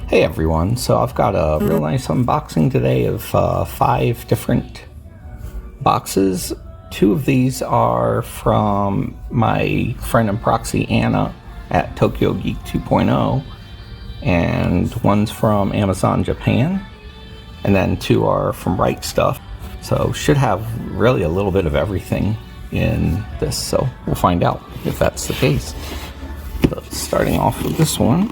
Hey everyone, so I've got a real nice unboxing today of 5 different boxes. 2 of these are from my friend and proxy Anna at Tokyo Geek 2.0, and one's from Amazon Japan, and then 2 are from Right Stuff. So should have really a little bit of everything in this, so we'll find out if that's the case. So starting off with this one.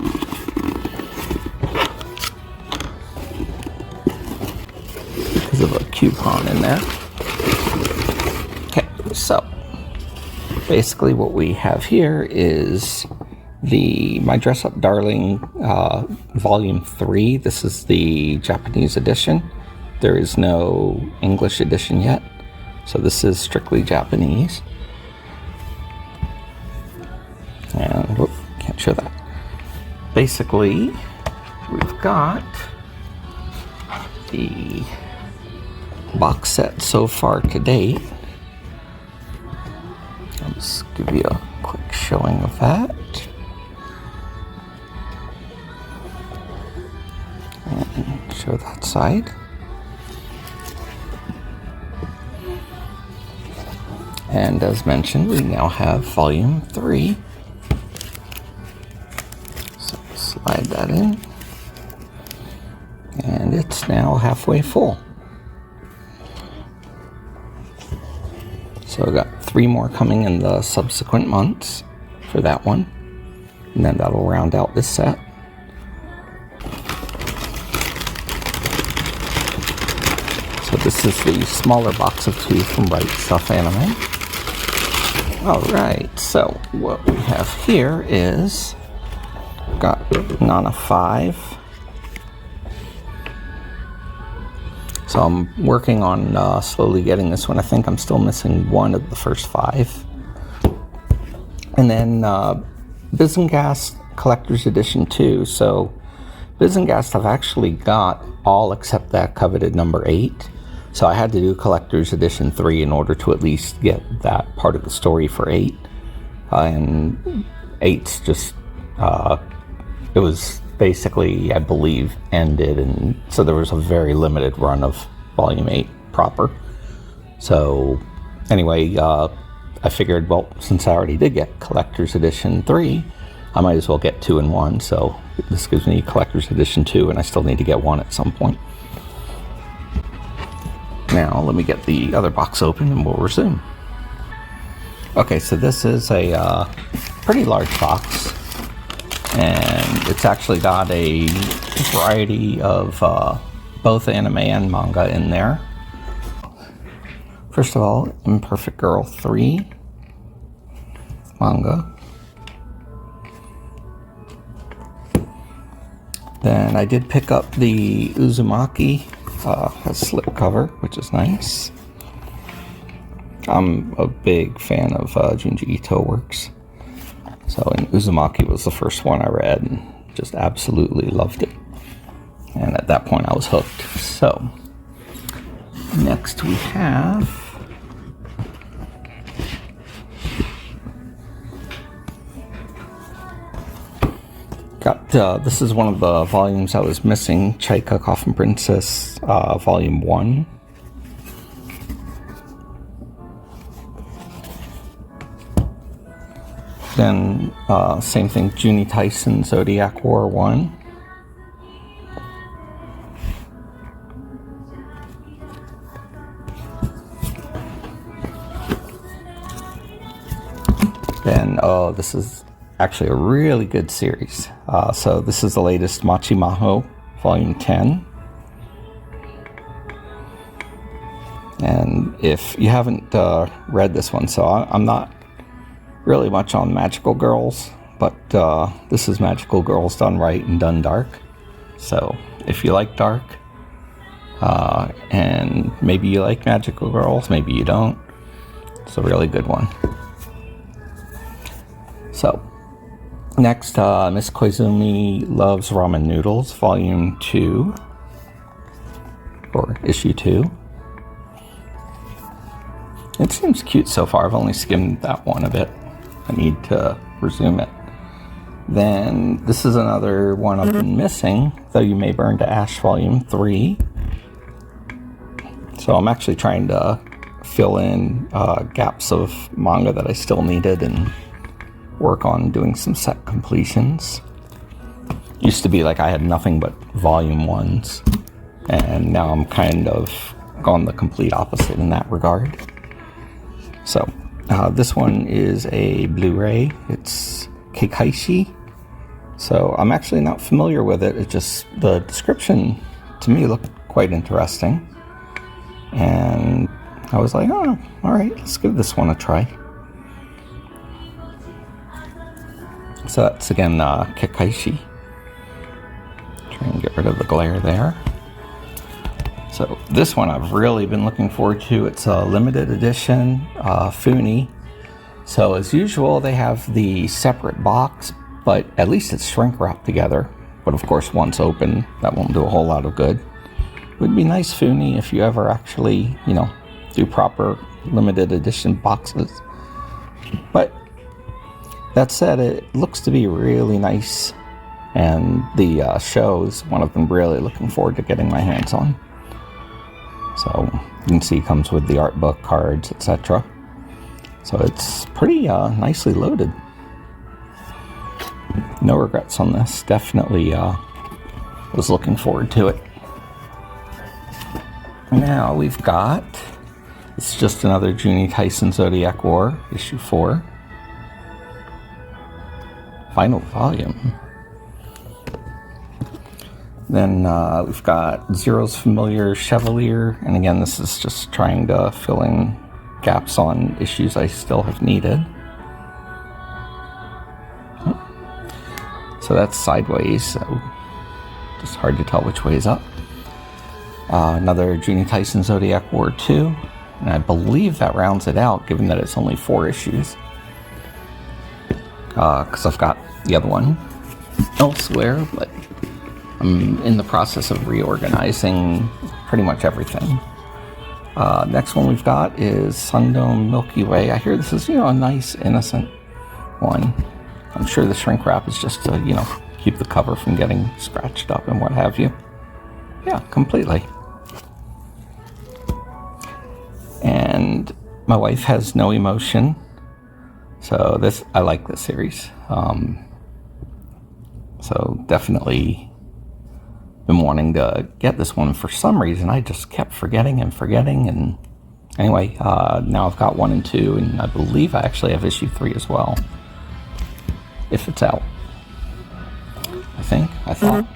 Of a coupon in there. Okay, so basically what we have here is the My Dress Up Darling Volume 3. This is the Japanese edition. There is no English edition yet, so this is strictly Japanese. And whoop, can't show that. Basically, we've got the box set so far to date. I'll just give you a quick showing of that. And show that side. And as mentioned, we now have Volume 3. So slide that in. And it's now halfway full. So I got 3 more coming in the subsequent months for that one, and then that'll round out this set. So this is the smaller box of 2 from Right Stuff Anime. Alright, so what we have here is got Nana 5. So I'm working on slowly getting this one. I think I'm still missing 1 of the first 5. And then Bizengast Collector's Edition 2. So Bizengast I've actually got all except that coveted number 8. So I had to do Collector's Edition 3 in order to at least get that part of the story for 8. And 8's just, it was basically, I believe, ended, and so there was a very limited run of Volume 8 proper. So anyway, I figured, well, since I already did get Collector's Edition 3, I might as well get 2 in 1, so this gives me Collector's Edition 2, and I still need to get 1 at some point. Now, let me get the other box open and we'll resume. Okay, so this is a pretty large box, and it's actually got a variety of both anime and manga in there. First of all, Imperfect Girl 3 manga. Then I did pick up the Uzumaki, has slipcover, which is nice. I'm a big fan of Junji Ito works. So, and Uzumaki was the first one I read and just absolutely loved it. And at that point I was hooked. So, next we have got, this is one of the volumes I was missing, Chaika Coffin Princess, Volume 1. Then, same thing, Junie Tyson, Zodiac War 1. Then, oh, this is actually a really good series. So this is the latest Machi Maho, Volume 10. And if you haven't read this one, so I'm not really much on magical girls, but this is magical girls done right and done dark. So if you like dark, and maybe you like magical girls, maybe you don't, it's a really good one. So next, Miss Koizumi Loves Ramen Noodles, Volume 2, or Issue 2. It seems cute so far. I've only skimmed that one a bit. I need to resume it. Then this is another one I've been missing, Though You May Burn to Ash Volume 3. So I'm actually trying to fill in gaps of manga that I still needed and work on doing some set completions. Used to be like I had nothing but volume ones, and now I'm kind of gone the complete opposite in that regard. So this one is a Blu-ray. It's Kekkaishi. So I'm actually not familiar with it. It just, the description to me looked quite interesting. And I was like, oh, all right, let's give this one a try. So that's again Kekkaishi. Try and get rid of the glare there. So this one I've really been looking forward to. It's a limited edition Funi. So as usual, they have the separate box, but at least it's shrink wrapped together. But of course, once open, that won't do a whole lot of good. It would be nice Funi if you ever actually, do proper limited edition boxes. But that said, it looks to be really nice. And the show is one I've been really looking forward to getting my hands on. So you can see it comes with the art book, cards, etc. So it's pretty nicely loaded. No regrets on this. Definitely was looking forward to it. Now we've got, it's just another Juni Tyson Zodiac War, issue 4. Final volume. Then we've got Zero's Familiar Chevalier, and again, this is just trying to fill in gaps on issues I still have needed. So that's sideways, so just hard to tell which way is up. Another Juni Tyson Zodiac War 2, and I believe that rounds it out, given that it's only 4 issues. Because I've got the other one elsewhere, but I'm in the process of reorganizing pretty much everything. Next one we've got is Sundome Milky Way. I hear this is, a nice, innocent one. I'm sure the shrink wrap is just to, keep the cover from getting scratched up and what have you. Yeah, completely. And my wife has no emotion. So I like this series. So definitely been wanting to get this one. For some reason, I just kept forgetting. And anyway, now I've got 1 and 2, and I believe I actually have issue 3 as well. If it's out. I thought.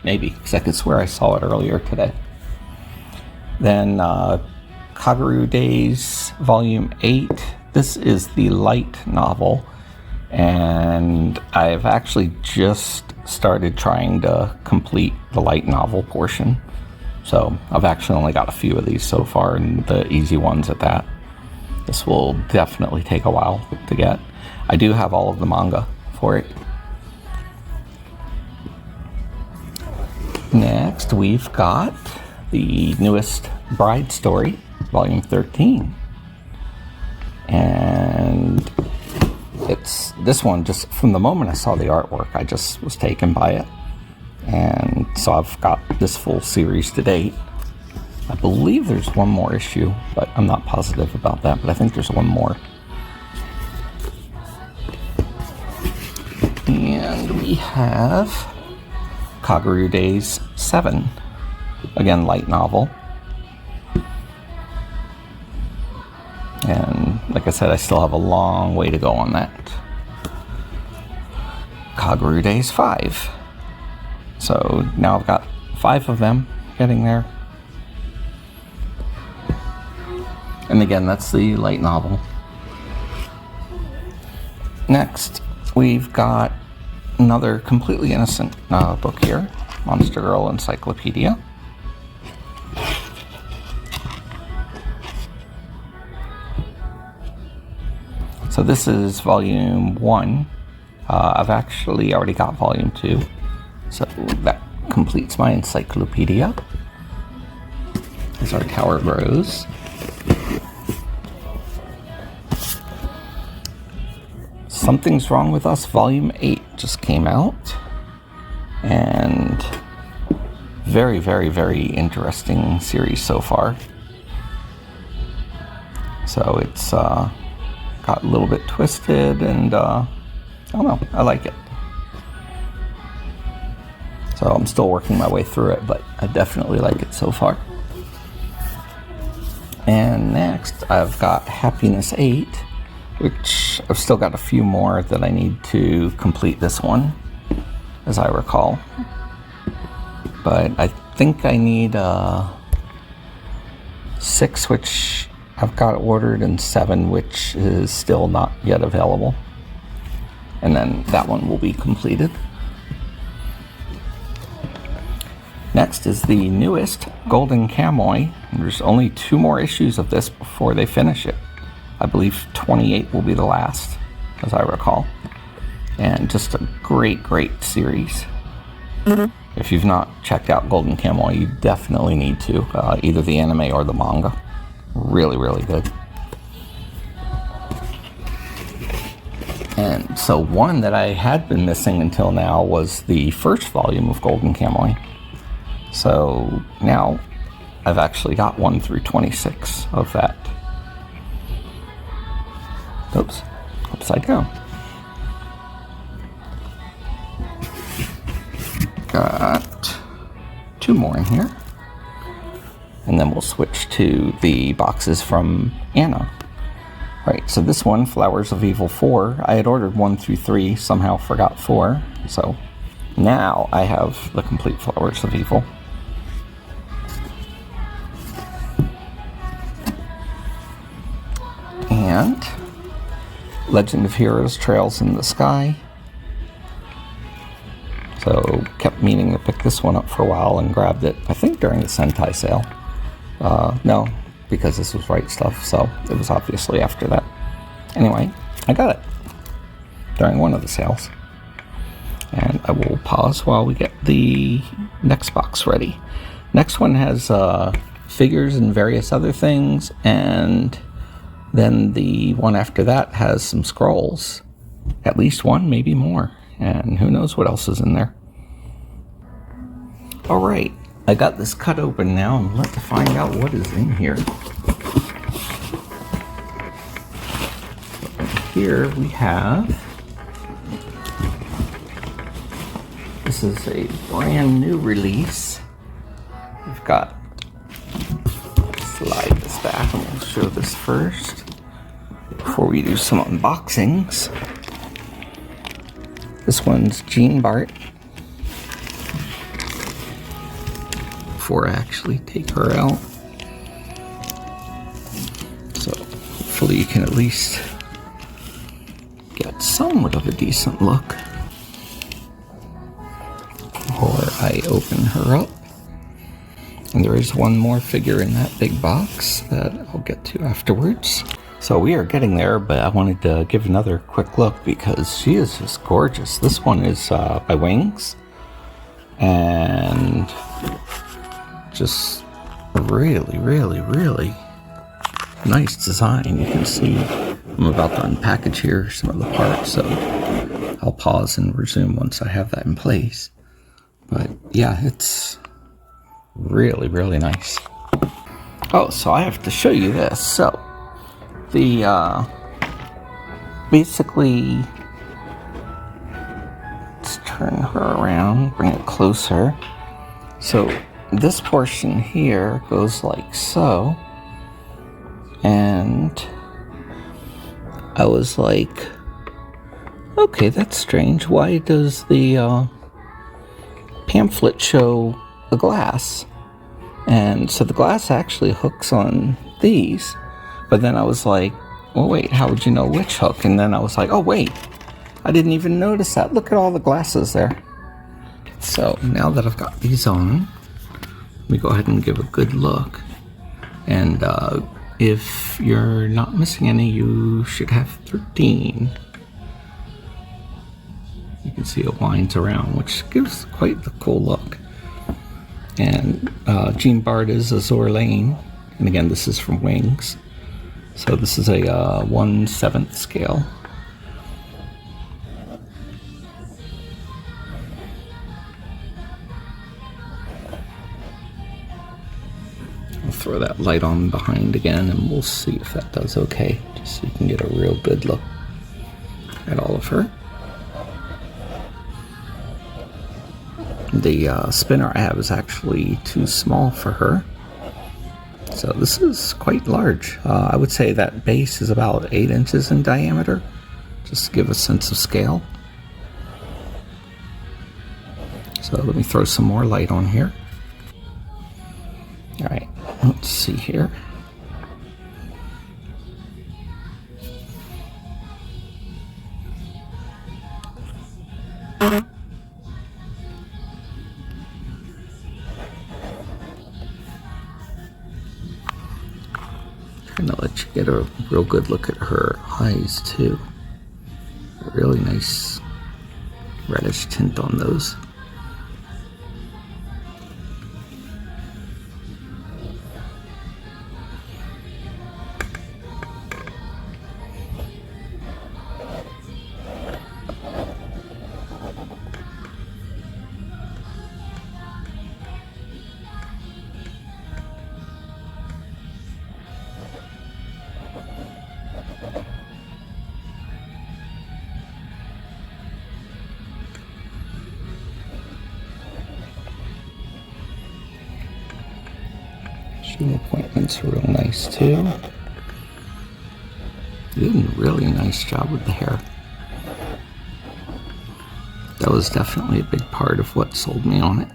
Maybe, because I could swear I saw it earlier today. Then Kaguru Days, Volume 8. This is the light novel, and I've actually just started trying to complete the light novel portion. So I've actually only got a few of these so far, and the easy ones at that. This will definitely take a while to get. I do have all of the manga for it. Next, we've got the newest Bride Story, Volume 13. And it's this one, just from the moment I saw the artwork, I just was taken by it. And so I've got this full series to date. I believe there's one more issue, but I'm not positive about that, but I think there's one more. And we have Kaguru Days 7. Again, light novel. And like I said, I still have a long way to go on that. Kaguru Days 5. So now I've got 5 of them getting there. And again, that's the light novel. Next, we've got another completely innocent book here, Monster Girl Encyclopedia. So this is volume 1. I've actually already got volume 2. So that completes my encyclopedia. As our tower grows. Something's Wrong with Us Volume 8 just came out. And very, very, very interesting series so far. So it's got a little bit twisted, and I don't know, I like it. So I'm still working my way through it, but I definitely like it so far. And next I've got Happiness 8, which I've still got a few more that I need to complete this one, as I recall. But I think I need 6, which I've got ordered, and 7, which is still not yet available. And then that one will be completed. Next is the newest, Golden Kamuy. There's only 2 more issues of this before they finish it. I believe 28 will be the last, as I recall. And just a great, great series. If you've not checked out Golden Kamuy, you definitely need to. Either the anime or the manga. Really, really good. And so one that I had been missing until now was the first volume of Golden Kamuy. So now I've actually got 1 through 26 of that. Oops, upside down. Got 2 more in here. And then we'll switch to the boxes from Anna. Right, so this one, Flowers of Evil 4, I had ordered 1 through 3, somehow forgot 4. So now I have the complete Flowers of Evil. And Legend of Heroes Trails in the Sky. So kept meaning to pick this one up for a while and grabbed it, I think during the Sentai sale. No, because this was Right Stuff, so it was obviously after that. Anyway, I got it during one of the sales. And I will pause while we get the next box ready. Next one has figures and various other things, and then the one after that has some scrolls. At least one, maybe more. And who knows what else is in there. Alright, I got this cut open now, and let's find out what is in here. Here we have, this is a brand new release. We've got, slide this back and we'll show this first before we do some unboxings. This one's Jean Bart. Before I actually take her out. So hopefully you can at least get somewhat of a decent look before I open her up. And there is one more figure in that big box that I'll get to afterwards. So we are getting there, but I wanted to give another quick look because she is just gorgeous. This one is by Wings, and just really, really, really nice design. You can see I'm about to unpackage here some of the parts, so I'll pause and resume once I have that in place. But yeah, it's really, really nice. Oh, so I have to show you this. So the basically, let's turn her around, bring it closer. So this portion here goes like so, and I was like, okay, that's strange. Why does the pamphlet show the glass? And so the glass actually hooks on these. But then I was like, well, wait, how would you know which hook? And then I was like, oh, wait, I didn't even notice that. Look at all the glasses there. So now that I've got these on, let me go ahead and give a good look. And if you're not missing any, you should have 13. You can see it winds around, which gives quite the cool look. And Jean Bart is Azur Lane. And again, this is from Wings. So this is a 1/7 scale. throw that light on behind again, and we'll see if that does okay, just so you can get a real good look at all of her. The spinner I have is actually too small for her, so this is quite large. I would say that base is about 8 inches in diameter, just to give a sense of scale. So let me throw some more light on here. All right, let's see here. Trying to let you get a real good look at her eyes too. A really nice reddish tint on those. Shoe appointments are real nice too. You did a really nice job with the hair. That was definitely a big part of what sold me on it.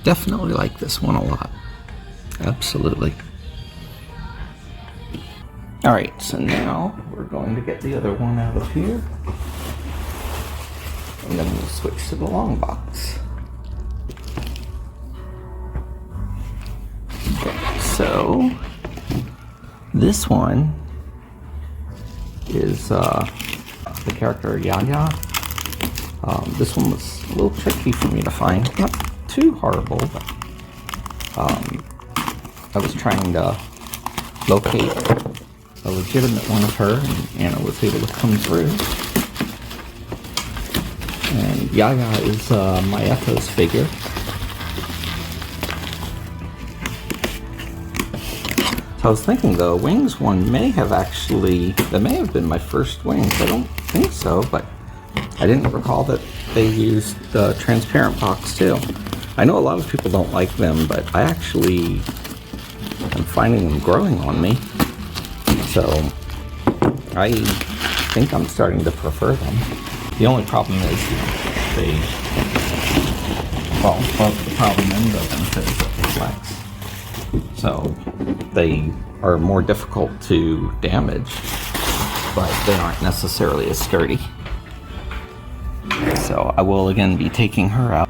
Definitely like this one a lot. Absolutely. Alright, so now we're going to get the other one out of here. And then we'll switch to the long box. Okay, so this one is the character Yaya. This one was a little tricky for me to find. Not too horrible, but I was trying to locate a legitimate one of her, and Anna was able to come through. And Yaya is Mayeto's figure. So I was thinking the wings one may have been my first wings. I don't think so, but I didn't recall that they used the transparent box too. I know a lot of people don't like them, but I actually am finding them growing on me. So I think I'm starting to prefer them. The only problem is the problem and the benefit is that they flex. So they are more difficult to damage, but they aren't necessarily as sturdy. So I will again be taking her out.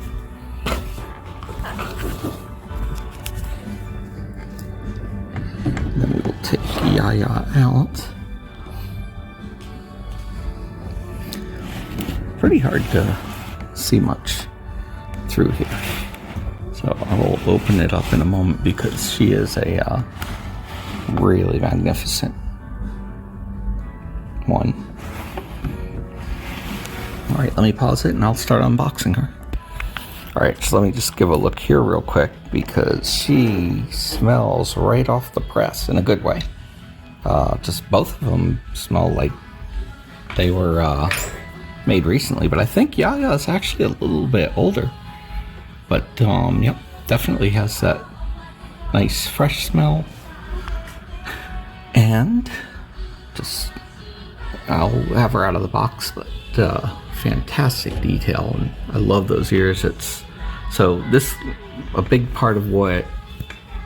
Then we will take Yaya out. Pretty hard to see much through here. So I will open it up in a moment because she is a really magnificent one. Alright, let me pause it and I'll start unboxing her. Alright, so let me just give a look here real quick because she smells right off the press in a good way. Just both of them smell like they were made recently, but I think Yaya is actually a little bit older. But yep, definitely has that nice fresh smell. And just, I'll have her out of the box, but fantastic detail, and I love those ears. A big part of what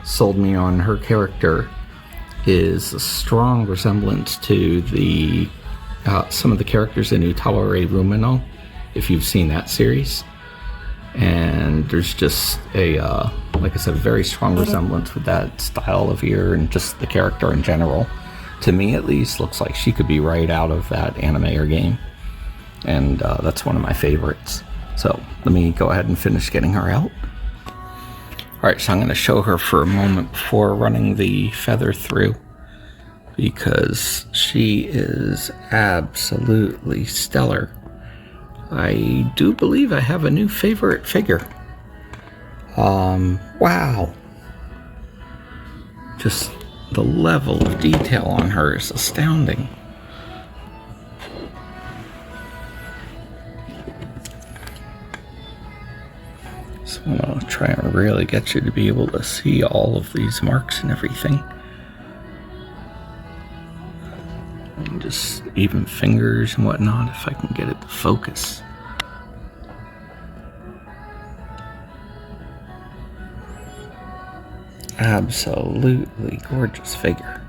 sold me on her character is a strong resemblance to the some of the characters in Utaware Rumino, if you've seen that series. And there's just a, like I said, a very strong resemblance with that style of ear and just the character in general. To me, at least, looks like she could be right out of that anime or game. And that's one of my favorites. So let me go ahead and finish getting her out. Alright, so I'm going to show her for a moment before running the feather through, because she is absolutely stellar. I do believe I have a new favorite figure. Wow. Just the level of detail on her is astounding. So I'm going to try and really get you to be able to see all of these marks and everything. And just even fingers and whatnot, if I can get it to focus. Absolutely gorgeous figure.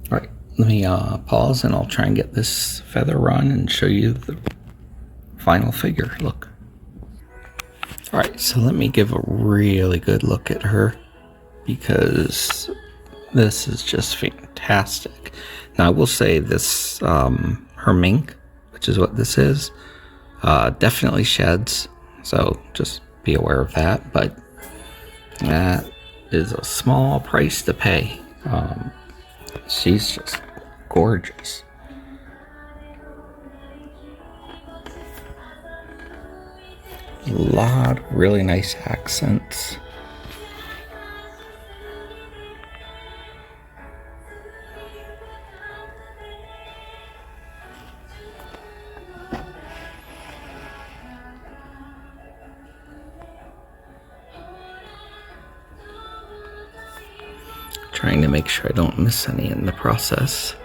Alright, let me pause and I'll try and get this feather run and show you the final figure. Look. Alright, so let me give a really good look at her, because this is just fantastic. Now I will say this, her mink, which is what this is, definitely sheds, so just be aware of that, but that is a small price to pay. She's just gorgeous. A lot of really nice accents. Trying to make sure I don't miss any in the process.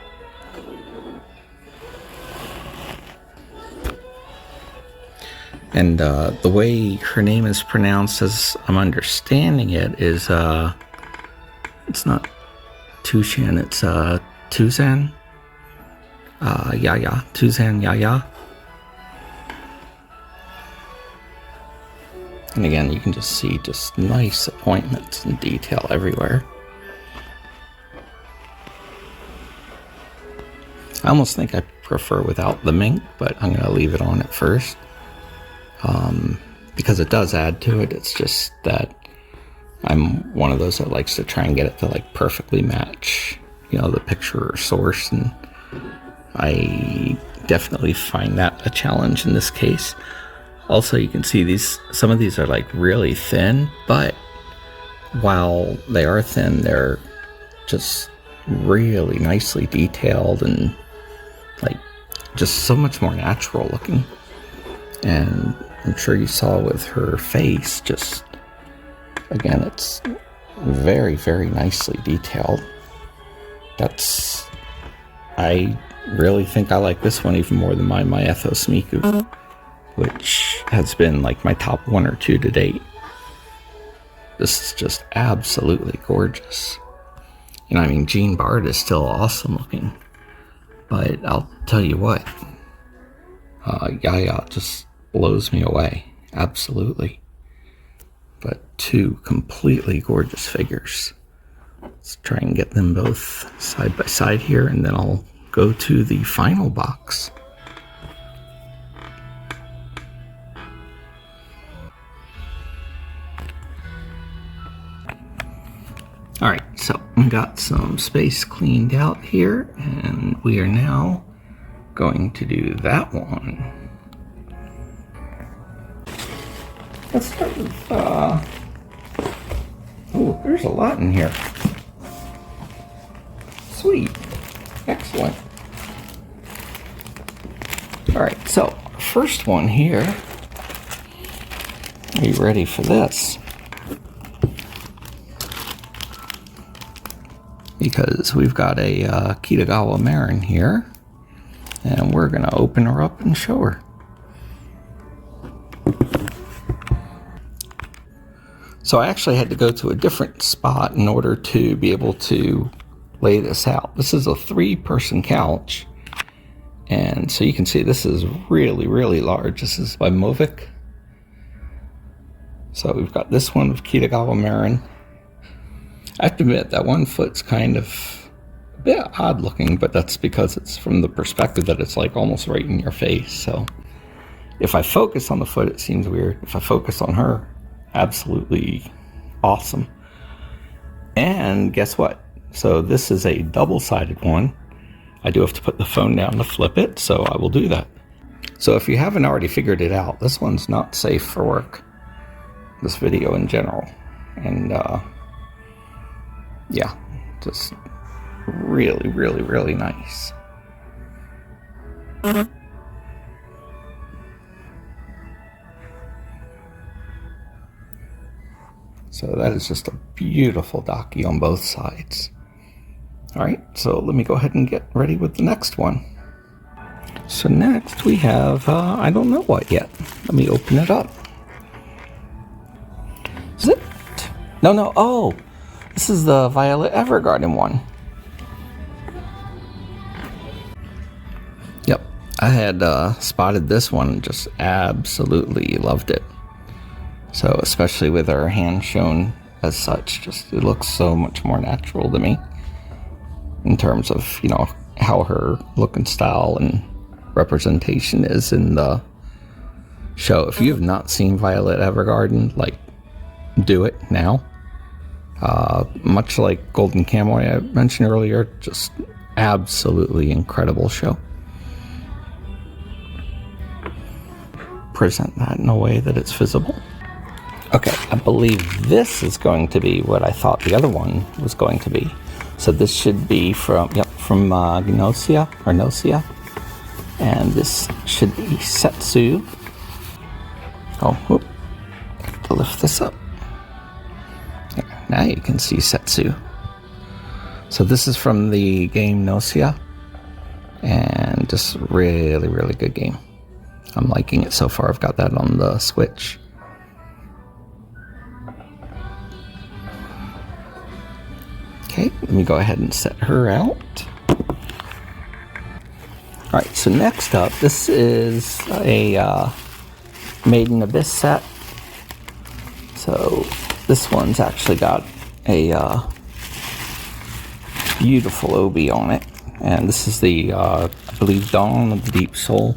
And the way her name is pronounced, as I'm understanding it, is it's not Tushan, it's Tuzan. Yaya, Tuzan Yaya. And again, you can just see just nice appointments and detail everywhere. I almost think I prefer without the mink, but I'm going to leave it on at first. Because it does add to it. It's just that I'm one of those that likes to try and get it to like perfectly match, you know, the picture or source, and I definitely find that a challenge in this case. Also, you can see these, some of these are like really thin, but while they are thin, they're just really nicely detailed and like just so much more natural looking. And I'm sure you saw with her face, just again, it's very, very nicely detailed. I really think I like this one even more than my Ethos Miku, which has been like my top 1 or 2 to date. This is just absolutely gorgeous. You know, I mean, Jean Bard is still awesome looking, but I'll tell you what, Yaya just blows me away, absolutely. But 2 completely gorgeous figures. Let's try and get them both side by side here, and then I'll go to the final box. Alright, so we got some space cleaned out here, and we are now going to do that one. Let's start with, oh, there's a lot in here. Sweet. Excellent. Alright, so first one here. Are you ready for this? Because we've got a Kitagawa Marin here, and we're going to open her up and show her. So I actually had to go to a different spot in order to be able to lay this out. This is a 3-person couch, and so you can see this is really, really large. This is by Movic. So we've got this one with Kitagawa Marin. I have to admit that one foot's kind of Yeah, odd looking, but that's because it's from the perspective that it's like almost right in your face. So if I focus on the foot, it seems weird. If I focus on her, absolutely awesome. And guess what? So this is a double-sided one. I do have to put the phone down to flip it, so I will do that. So if you haven't already figured it out, this one's not safe for work. This video in general. And yeah, just really, really, really nice. So that is just a beautiful daki on both sides. All right, so let me go ahead and get ready with the next one. So next we have, I don't know what yet. Let me open it up. Is it? No, oh, this is the Violet Evergarden one. Yep, I had spotted this one and just absolutely loved it. So especially with her hand shown as such, just it looks so much more natural to me in terms of, you know, how her look and style and representation is in the show. If you have not seen Violet Evergarden, like, do it now. Much like Golden Kamuy I mentioned earlier, just absolutely incredible show. Present that in a way that it's visible. Okay, I believe this is going to be what I thought the other one was going to be. So this should be from, from Gnosia, or Gnosia. And this should be Setsu. Oh, whoop. To lift this up. Yeah, now you can see Setsu. So this is from the game Gnosia. And just really, really good game. I'm liking it so far. I've got that on the Switch. Okay, let me go ahead and set her out. Alright, so next up, this is a Maiden Abyss set. So this one's actually got a beautiful obi on it. And this is the, I believe, Dawn of the Deep Soul.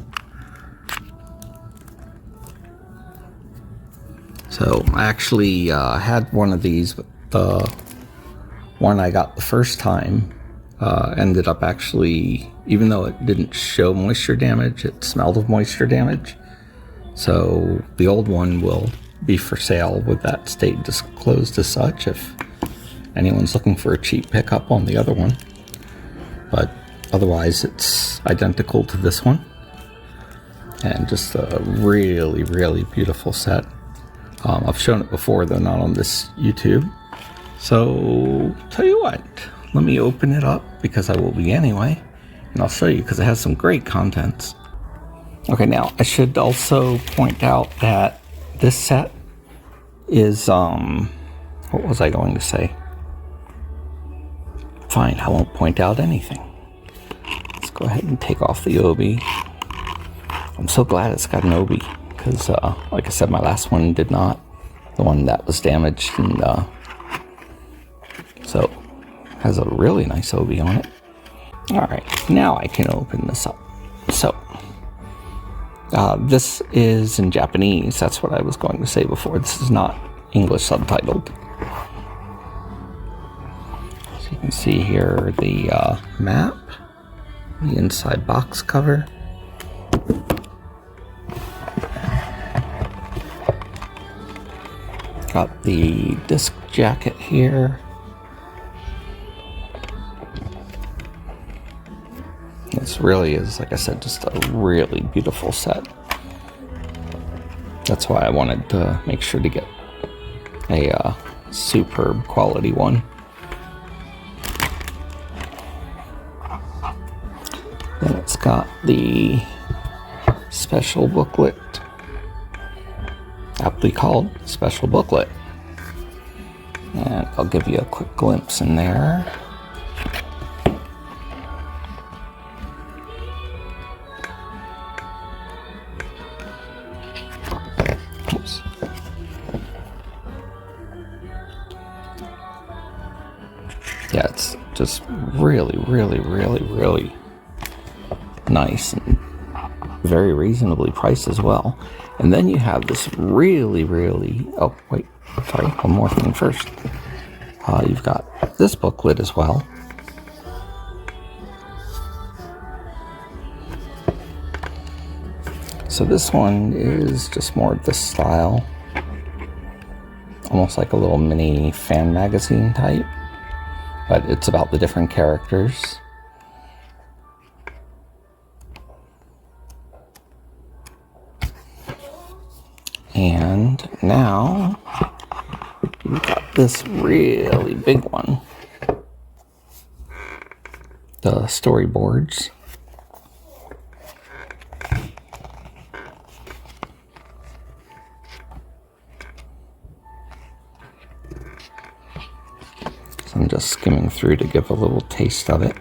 So I actually had one of these, but the one I got the first time ended up actually, even though it didn't show moisture damage, it smelled of moisture damage. So the old one will be for sale with that state disclosed as such if anyone's looking for a cheap pickup on the other one. But otherwise it's identical to this one. And just a really, really beautiful set. I've shown it before, though not on this YouTube. So, tell you what, let me open it up, because I will be anyway, and I'll show you, because it has some great contents. Okay, now, I should also point out that this set is, what was I going to say? Fine, I won't point out anything. Let's go ahead and take off the obi. I'm so glad it's got an obi, because, like I said, my last one did not. The one that was damaged, and, so, has a really nice obi on it. Alright, now I can open this up. So, this is in Japanese. That's what I was going to say before. This is not English subtitled. So you can see here the map, the inside box cover. Got the disc jacket here. This really is, like I said, just a really beautiful set. That's why I wanted to make sure to get a superb quality one. Then it's got the special booklet, aptly called special booklet. And I'll give you a quick glimpse in there. Oops. Yeah, it's just really, really, really, really nice and very reasonably priced as well. And then you have this really, really... Oh, wait. Sorry, one more thing first. You've got this booklet as well. So this one is just more of this style. Almost like a little mini fan magazine type. But it's about the different characters. And now we've got this really big one. The storyboards. So I'm just skimming through to give a little taste of it.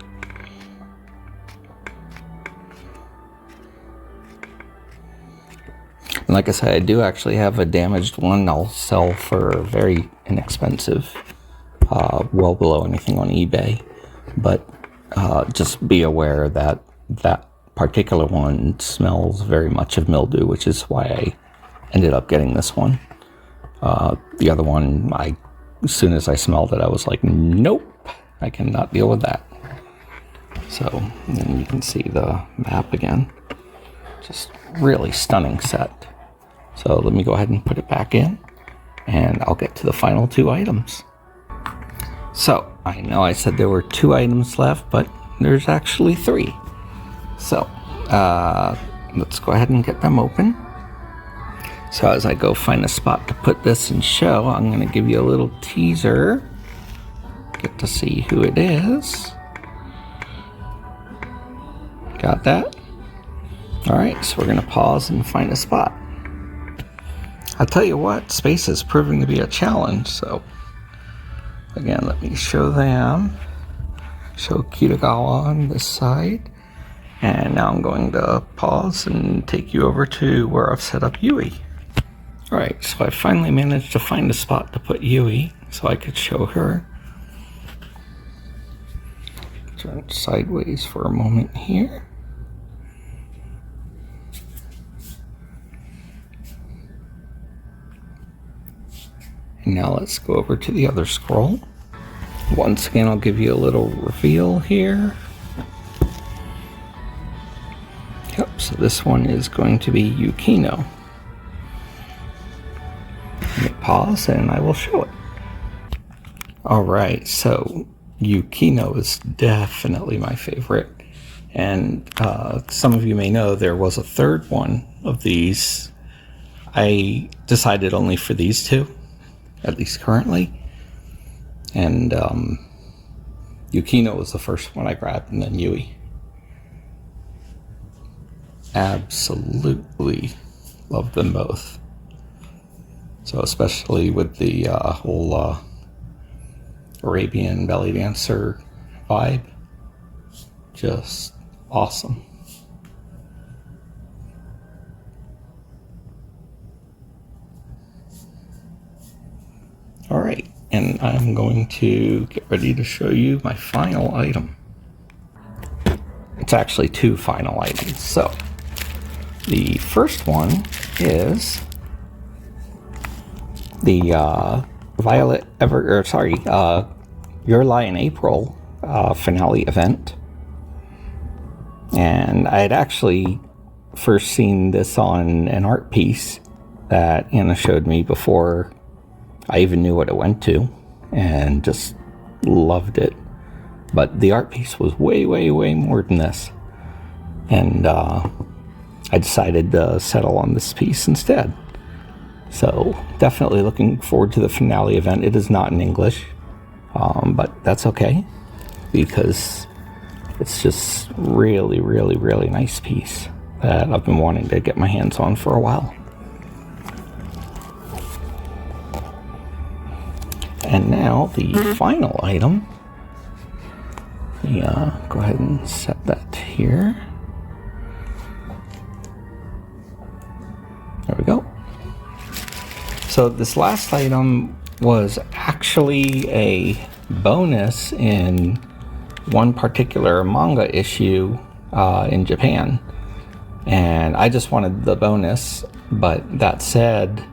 And like I said, I do actually have a damaged one I'll sell for very inexpensive, well below anything on eBay. But just be aware that that particular one smells very much of mildew, which is why I ended up getting this one. The other one, as soon as I smelled it, I was like, nope, I cannot deal with that. So, and then you can see the map again. Just really stunning set. So let me go ahead and put it back in, and I'll get to the final 2 items. So, I know I said there were 2 items left, but there's actually 3. So, let's go ahead and get them open. So as I go find a spot to put this in show, I'm going to give you a little teaser. Get to see who it is. Got that? Alright, so we're going to pause and find a spot. I'll tell you what, space is proving to be a challenge, so again, let me show them. Show Kitagawa on this side. And now I'm going to pause and take you over to where I've set up Yui. Alright, so I finally managed to find a spot to put Yui so I could show her. Turn sideways for a moment here. And now let's go over to the other scroll. Once again, I'll give you a little reveal here. Yep, so this one is going to be Yukino. Let me pause and I will show it. Alright, so Yukino is definitely my favorite. And some of you may know there was a third one of these. I decided only for these 2. At least currently. And Yukino was the first one I grabbed, and then Yui. Absolutely love them both. So especially with the whole Arabian belly dancer vibe. Just awesome. Alright, and I'm going to get ready to show you my final item. It's actually 2 final items. So, the first one is the Your Lie in April finale event. And I had actually first seen this on an art piece that Anna showed me before I even knew what it went to, and just loved it. But the art piece was way, way, way more than this. And I decided to settle on this piece instead. So definitely looking forward to the finale event. It is not in English, but that's okay, because it's just really, really, really nice piece that I've been wanting to get my hands on for a while. And now the final item. Yeah, go ahead and set that here. There we go. So this last item was actually a bonus in one particular manga issue in Japan. And I just wanted the bonus, but that said,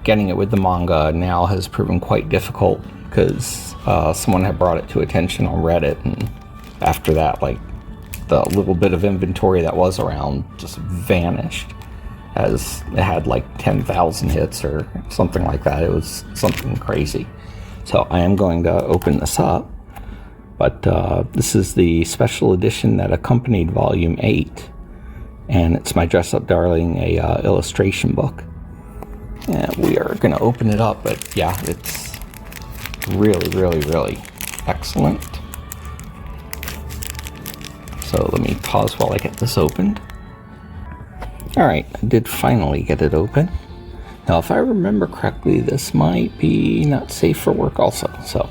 getting it with the manga now has proven quite difficult because someone had brought it to attention on Reddit, and after that, like, the little bit of inventory that was around just vanished, as it had like 10,000 hits or something like that. It was something crazy. So I am going to open this up, but this is the special edition that accompanied Volume 8, and it's my Dress Up Darling, a illustration book. And we are going to open it up, but yeah, it's really, really, really excellent. So let me pause while I get this opened. Alright, I did finally get it open. Now, if I remember correctly, this might be not safe for work also, so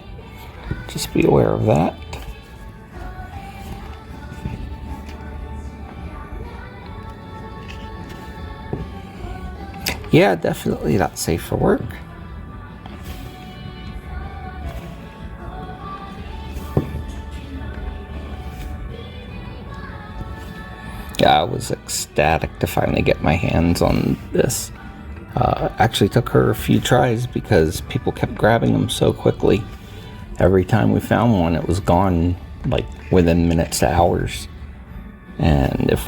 just be aware of that. Yeah, definitely not safe for work. Yeah, I was ecstatic to finally get my hands on this. Actually took her a few tries because people kept grabbing them so quickly. Every time we found one, it was gone like within minutes to hours. And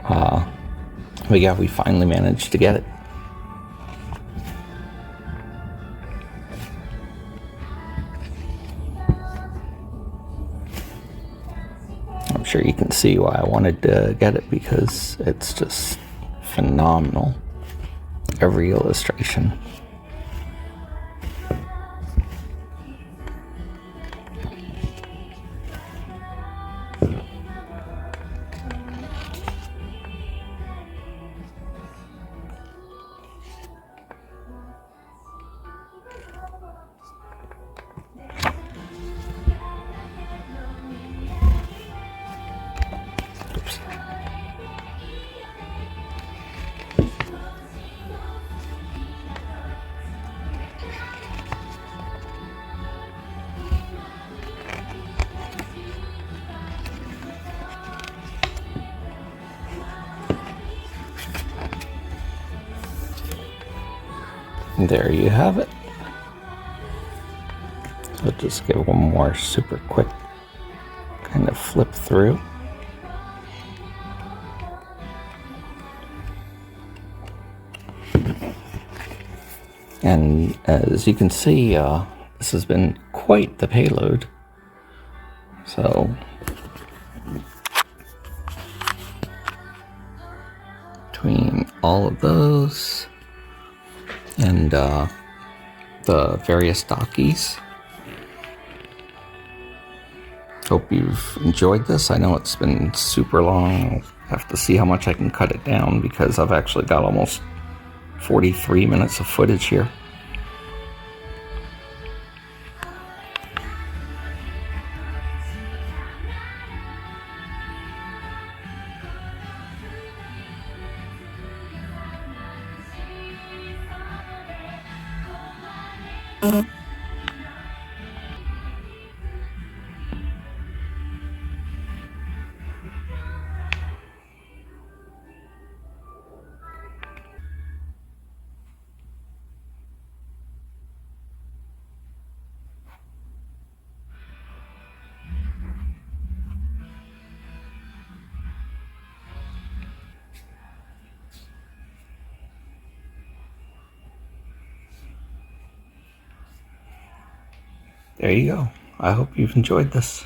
but yeah, we finally managed to get it. I'm sure you can see why I wanted to get it, because it's just phenomenal. Every illustration. Oops. There you have it. So just give one more super quick kind of flip through. And as you can see, this has been quite the payload. So between all of those and the various dakis, hope you've enjoyed this. I know it's been super long. I'll have to see how much I can cut it down, because I've actually got almost 43 minutes of footage here. There you go. I hope you've enjoyed this.